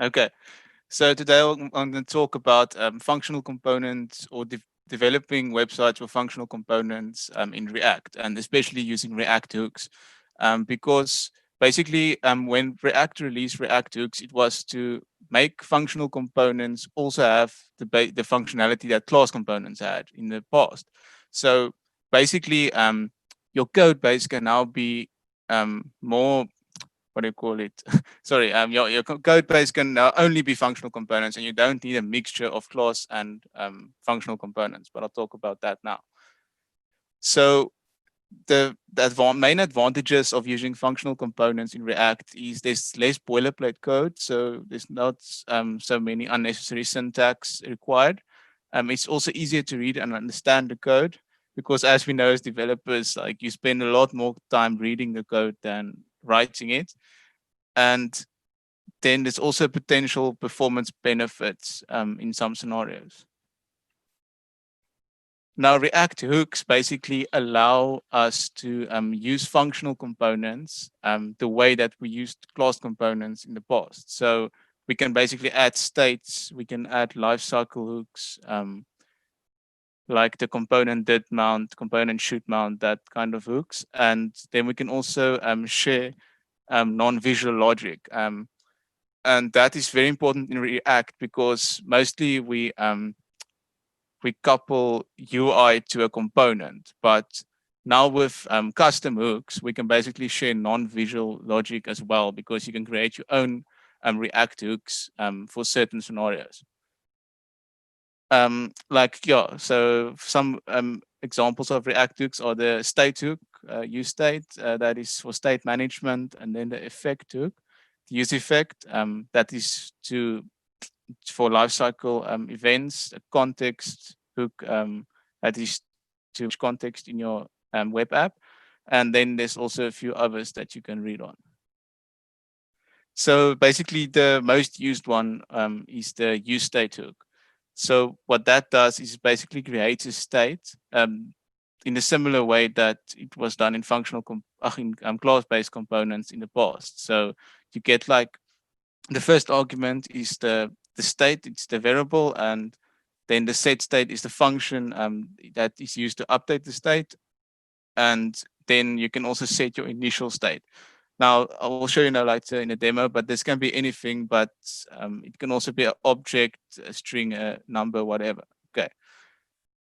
Okay, so today I'm going to talk about functional components or developing websites with functional components in React, and especially using React hooks, because basically when React released React hooks, it was to make functional components also have the functionality that class components had in the past. So basically, your code base can now be more, what do you call it? Sorry, your code base can now only be functional components, and you don't need a mixture of class and functional components. But I'll talk about that now. So the main advantages of using functional components in React is there's less boilerplate code, so there's not so many unnecessary syntax required. It's also easier to read and understand the code because, as we know as developers, like you spend a lot more time reading the code than writing it. And then there's also potential performance benefits in some scenarios. Now, React hooks basically allow us to use functional components the way that we used class components in the past. So we can basically add states, we can add lifecycle hooks, like the component did mount, component should mount, that kind of hooks. And then we can also share non-visual logic. And that is very important in React because mostly we couple UI to a component, but now with custom hooks, we can basically share non-visual logic as well because you can create your own React hooks for certain scenarios. So some examples of React hooks are the state hook, use state, that is for state management, and then the effect hook, the use effect, that is for lifecycle events, the context hook, that is to context in your web app. And then there's also a few others that you can read on. So basically the most used one is the use state hook. So what that does is basically creates a state in a similar way that it was done in functional class-based components in the past. So you get like the first argument is the state, it's the variable, and then the set state is the function that is used to update the state. And then you can also set your initial state. Now, I will show you now later in a demo, but this can be anything, but it can also be an object, a string, a number, whatever. Okay.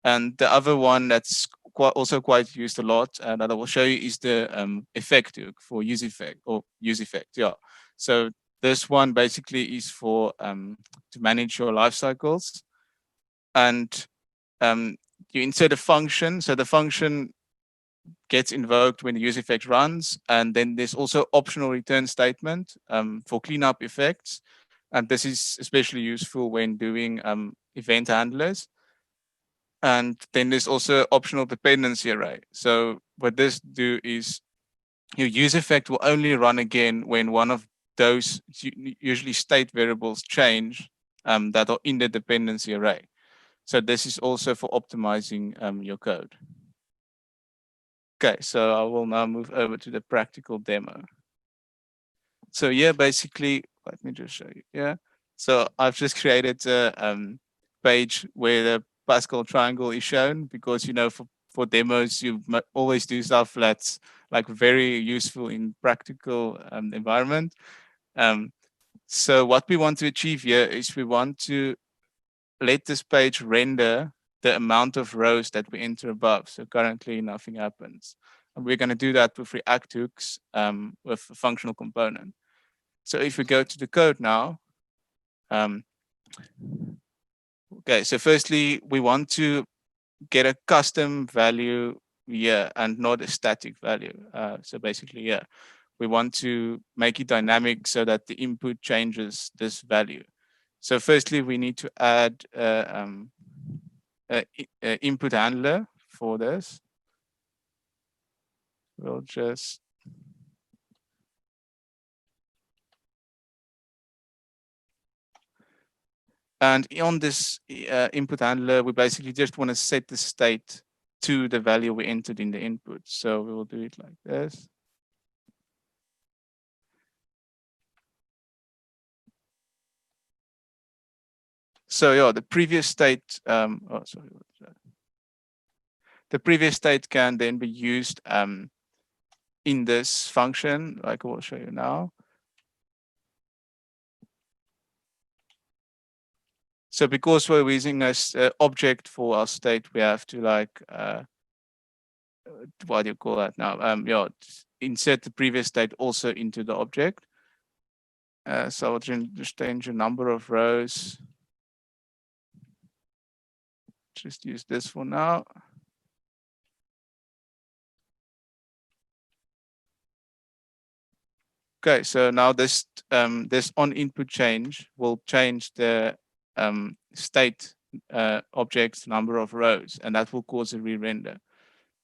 And the other one that's also quite used a lot, and that I will show you, is the effect hook for use effect or use effect. Yeah. So this one basically is for to manage your life cycles, and you insert a function. So the function gets invoked when the use effect runs, and then there's also optional return statement for cleanup effects, and this is especially useful when doing event handlers. And then there's also optional dependency array. So what this do is your use effect will only run again when one of those usually state variables change that are in the dependency array. So this is also for optimizing your code. Okay, so I will now move over to the practical demo. So yeah, basically, let me just show you. Yeah, so I've just created a page where the Pascal triangle is shown because, you know, for demos, you always do stuff that's like very useful in practical environment. So what we want to achieve here is we want to let this page render the amount of rows that we enter above. So currently nothing happens. And we're going to do that with React hooks with a functional component. So if we go to the code now, okay, so firstly, we want to get a custom value here and not a static value. So basically, yeah, we want to make it dynamic so that the input changes this value. So firstly, we need to add an input handler for this. We'll just and on this input handler, we basically just want to set the state to the value we entered in the input. So we will do it like this. So yeah, the previous state, oh, sorry, what was that? The previous state can then be used in this function, like I will show you now. So because we're using this object for our state, we have to like, what do you call that now? Yeah, insert the previous state also into the object. So I'll just change the number of rows. Just use this for now. Okay, so now this on input change will change the state object's number of rows, and that will cause a re-render.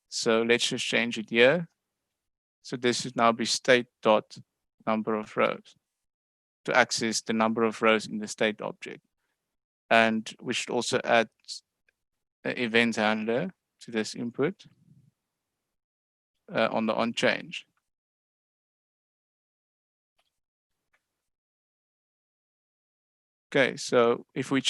So let's just change it here. So this should now be state dot number of rows to access the number of rows in the state object. And we should also add an event handler to this input on the on change. Okay, so if we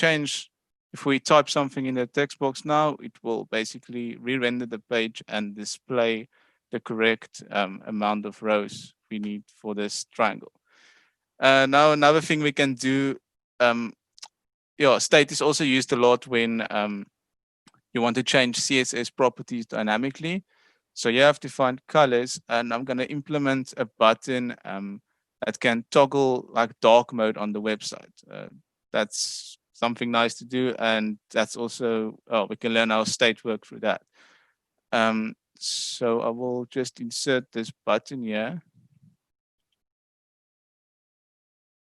type something in the text box now, it will basically re-render the page and display the correct amount of rows we need for this triangle. Now another thing we can do, state is also used a lot when you want to change CSS properties dynamically. So you have to find colors, and I'm going to implement a button that can toggle like dark mode on the website. That's something nice to do, and that's also, we can learn our state work through that. So I will just insert this button here.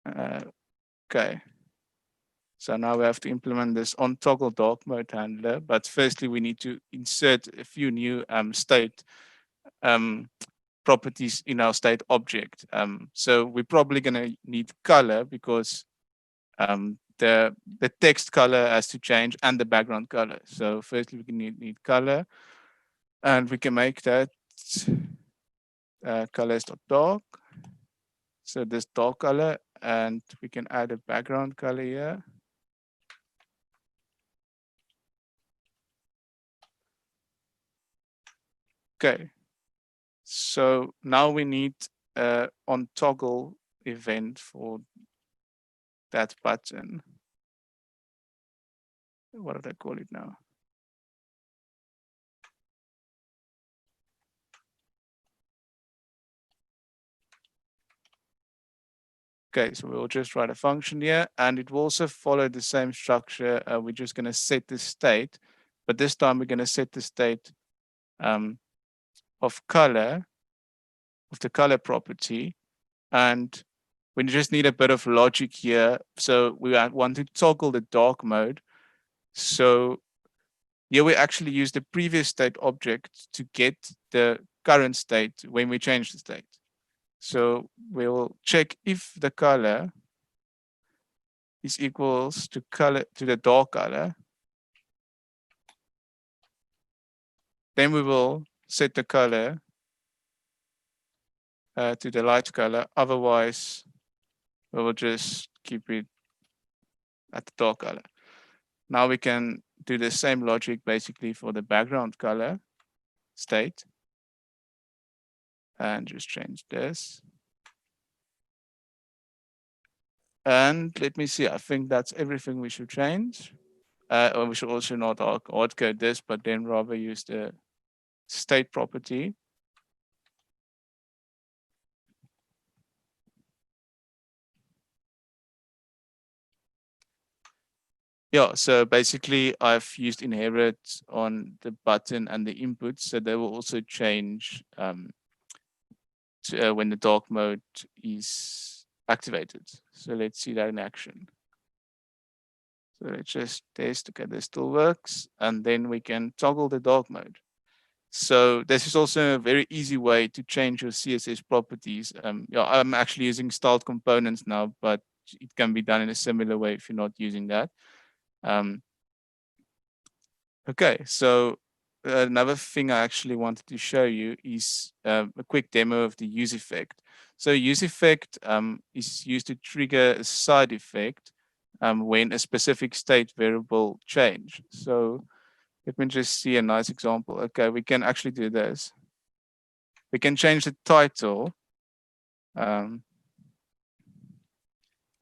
Okay. So now we have to implement this on toggle dark mode handler, but firstly we need to insert a few new state properties in our state object. So we're probably going to need color because the text color has to change and the background color. So firstly we can need color, and we can make that colors.dark. So this dark color, and we can add a background color here. Okay, so now we need on toggle event for that button. What did I call it now? Okay, so we'll just write a function here, and it will also follow the same structure. We're just going to set the state, but this time we're going to set the state of color, of the color property, and we just need a bit of logic here. So we want to toggle the dark mode. So here we actually use the previous state object to get the current state when we change the state. So we'll check if the color is equals to the dark color. Then we will set the color to the light color. Otherwise, we will just keep it at the dark color. Now we can do the same logic basically for the background color state. And just change this. And let me see, I think that's everything we should change. Or we should also not hard code this, but then rather use the state property. Yeah, so basically I've used inherit on the button and the input, so they will also change when the dark mode is activated. So let's see that in action. So let's just test, okay, this still works, and then we can toggle the dark mode. So this is also a very easy way to change your CSS properties. I'm actually using styled components now, but it can be done in a similar way if you're not using that. Okay, so another thing I actually wanted to show you is a quick demo of the use effect. So use effect is used to trigger a side effect when a specific state variable change. So let me just see a nice example. Okay, we can actually do this. We can change the title of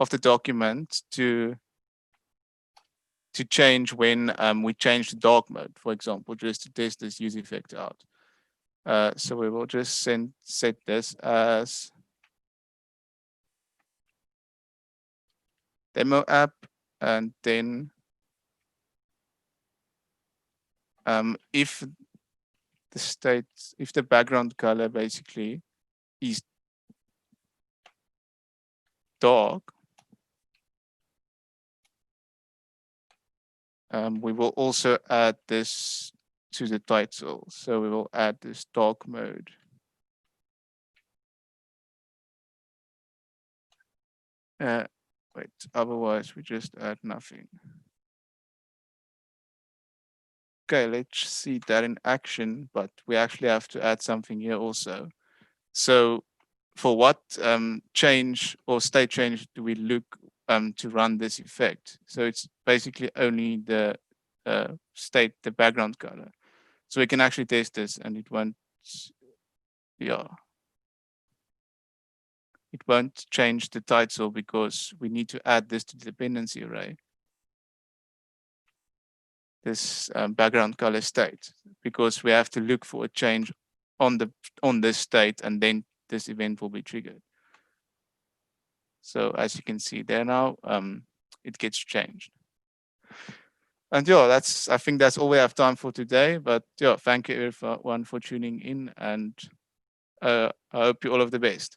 the document to change when we change the dark mode, for example, just to test this use effect out. So we will just set this as demo app, and then if the background color basically is dark, we will also add this to the title. So we will add this dark mode. Wait, otherwise we just add nothing. Okay, let's see that in action, but we actually have to add something here also. So for what change or state change do we look to run this effect? So it's basically only the state, the background color. So we can actually test this, and it won't, yeah. It won't change the title because we need to add this to the dependency array. This background color state, because we have to look for a change on this state, and then this event will be triggered. So as you can see there now, it gets changed. And yeah, I think that's all we have time for today. But yeah, thank you everyone for tuning in, and I hope you all of the best.